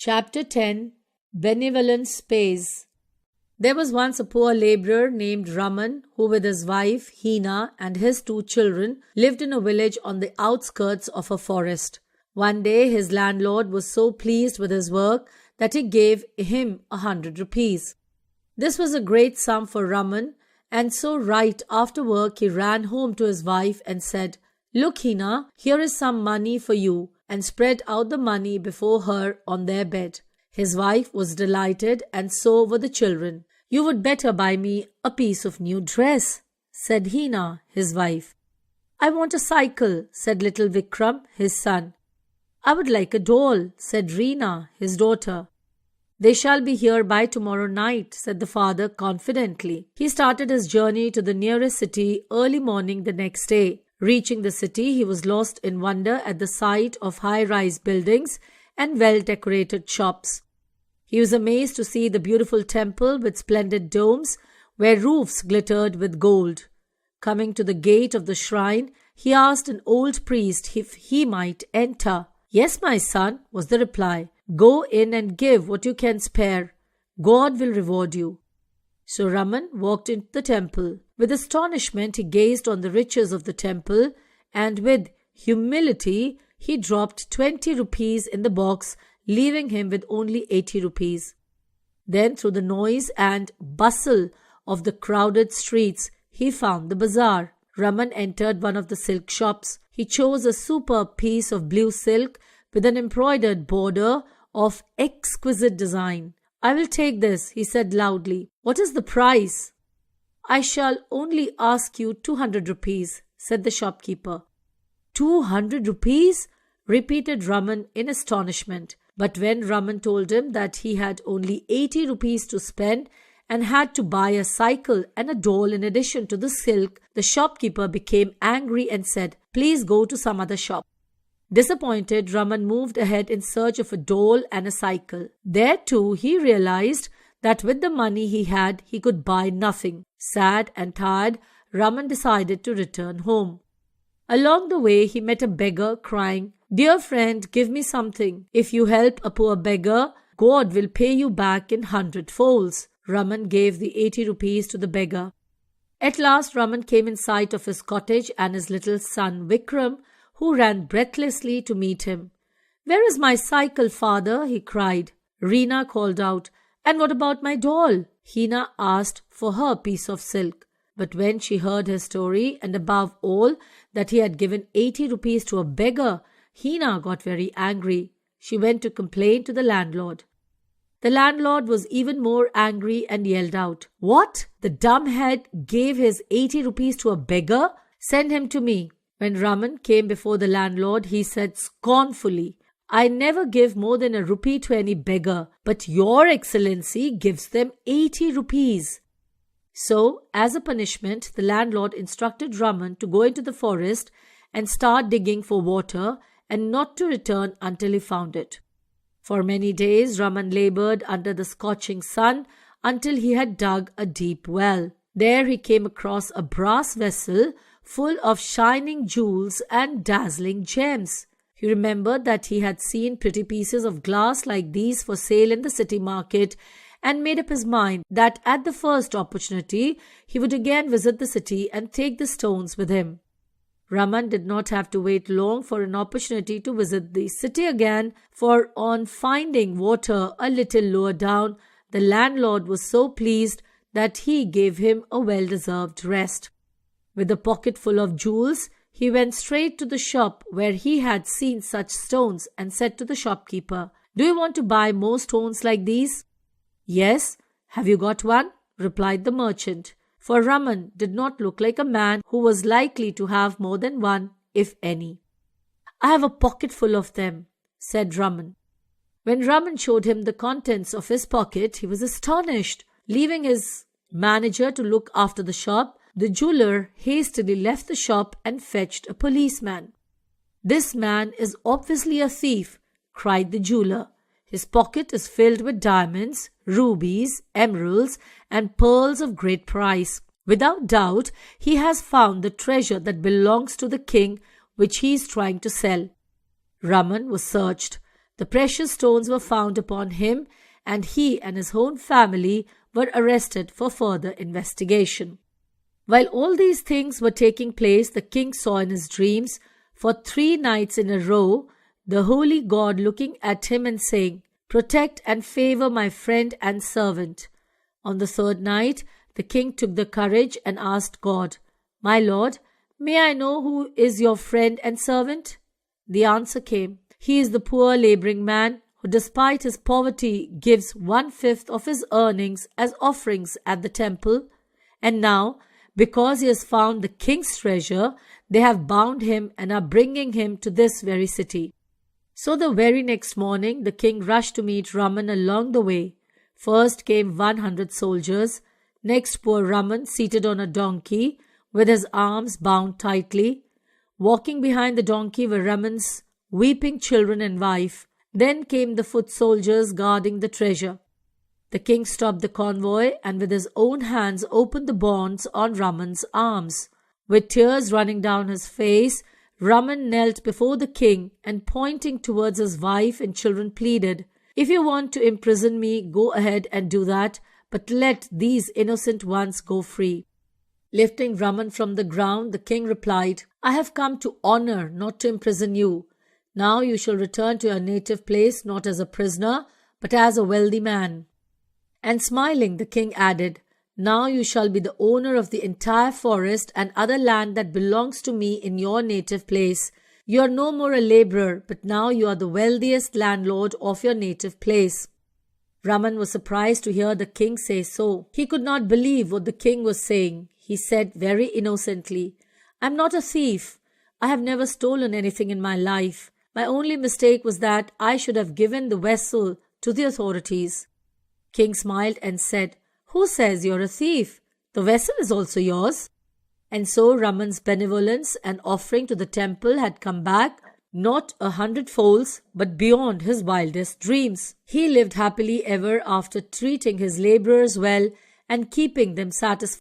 Chapter 10 Benevolence Pays. There was once a poor labourer named Raman who, with his wife Hina and his 2 children, lived in a village on the outskirts of a forest. One day his landlord was so pleased with his work that he gave him 100 rupees. This was a great sum for Raman, and so right after work he ran home to his wife and said, "Look, Hina, here is some money for you," and spread out the money before her on their bed. His wife was delighted, and so were the children. "You would better buy me a piece of new dress," said Hina, his wife. "I want a cycle," said little Vikram, his son. "I would like a doll," said Reena, his daughter. "They shall be here by tomorrow night," said the father confidently. He started his journey to the nearest city early morning the next day. Reaching the city, he was lost in wonder at the sight of high-rise buildings and well-decorated shops. He was amazed to see the beautiful temple with splendid domes, where roofs glittered with gold. Coming to the gate of the shrine, he asked an old priest if he might enter. "Yes, my son," was the reply. "Go in and give what you can spare. God will reward you." So Raman walked into the temple. With astonishment, he gazed on the riches of the temple, and with humility, he dropped 20 rupees in the box, leaving him with only 80 rupees. Then, through the noise and bustle of the crowded streets, he found the bazaar. Raman entered one of the silk shops. He chose a superb piece of blue silk with an embroidered border of exquisite design. "I will take this," he said loudly. "What is the price?" "I shall only ask you 200 rupees, said the shopkeeper. 200 rupees? Repeated Raman in astonishment. But when Raman told him that he had only 80 rupees to spend and had to buy a cycle and a doll in addition to the silk, the shopkeeper became angry and said, "Please go to some other shop." Disappointed, Raman moved ahead in search of a doll and a cycle. There too he realized that with the money he had, he could buy nothing. Sad and tired, Raman decided to return home. Along the way, he met a beggar crying, "Dear friend, give me something. If you help a poor beggar, God will pay you back in 100 folds. Raman gave the 80 rupees to the beggar. At last, Raman came in sight of his cottage and his little son Vikram, who ran breathlessly to meet him. "Where is my cycle, father?" he cried. Reena called out, "And what about my doll?" Hina asked for her piece of silk. But when she heard his story, and above all, that he had given 80 rupees to a beggar, Hina got very angry. She went to complain to the landlord. The landlord was even more angry and yelled out, "What? The dumbhead gave his 80 rupees to a beggar? Send him to me." When Raman came before the landlord, he said scornfully, "I never give more than a rupee to any beggar, but your excellency gives them 80 rupees. So, as a punishment, the landlord instructed Raman to go into the forest and start digging for water and not to return until he found it. For many days, Raman labored under the scorching sun until he had dug a deep well. There he came across a brass vessel full of shining jewels and dazzling gems. He remembered that he had seen pretty pieces of glass like these for sale in the city market and made up his mind that at the first opportunity he would again visit the city and take the stones with him. Raman did not have to wait long for an opportunity to visit the city again, for on finding water a little lower down, the landlord was so pleased that he gave him a well-deserved rest. With a pocket full of jewels, he went straight to the shop where he had seen such stones and said to the shopkeeper, "Do you want to buy more stones like these?" "Yes. Have you got one?" replied the merchant. For Raman did not look like a man who was likely to have more than one, if any. "I have a pocket full of them," said Raman. When Raman showed him the contents of his pocket, he was astonished. Leaving his manager to look after the shop, the jeweler hastily left the shop and fetched a policeman. "This man is obviously a thief," cried the jeweler. "His pocket is filled with diamonds, rubies, emeralds, and pearls of great price. Without doubt, he has found the treasure that belongs to the king, which he is trying to sell." Raman was searched. The precious stones were found upon him, and he and his own family were arrested for further investigation. While all these things were taking place, the king saw in his dreams for 3 nights in a row the holy God looking at him and saying, "Protect and favor my friend and servant." On the 3rd night, the king took the courage and asked God, "My Lord, may I know who is your friend and servant?" The answer came, "He is the poor laboring man who despite his poverty gives 1/5 of his earnings as offerings at the temple. And now, because he has found the king's treasure, they have bound him and are bringing him to this very city." So the very next morning, the king rushed to meet Raman along the way. First came 100 soldiers, next poor Raman seated on a donkey with his arms bound tightly. Walking behind the donkey were Raman's weeping children and wife. Then came the foot soldiers guarding the treasure. The king stopped the convoy and with his own hands opened the bonds on Raman's arms. With tears running down his face, Raman knelt before the king and pointing towards his wife and children pleaded, "If you want to imprison me, go ahead and do that, but let these innocent ones go free." Lifting Raman from the ground, the king replied, "I have come to honor, not to imprison you. Now you shall return to your native place not as a prisoner, but as a wealthy man." And smiling, the king added, "Now you shall be the owner of the entire forest and other land that belongs to me in your native place. You are no more a laborer, but now you are the wealthiest landlord of your native place." Raman was surprised to hear the king say so. He could not believe what the king was saying. He said very innocently, "I am not a thief. I have never stolen anything in my life. My only mistake was that I should have given the vessel to the authorities." King smiled and said, "Who says you're a thief? The vessel is also yours." And so Raman's benevolence and offering to the temple had come back, not 100-folds, but beyond his wildest dreams. He lived happily ever after, treating his laborers well and keeping them satisfied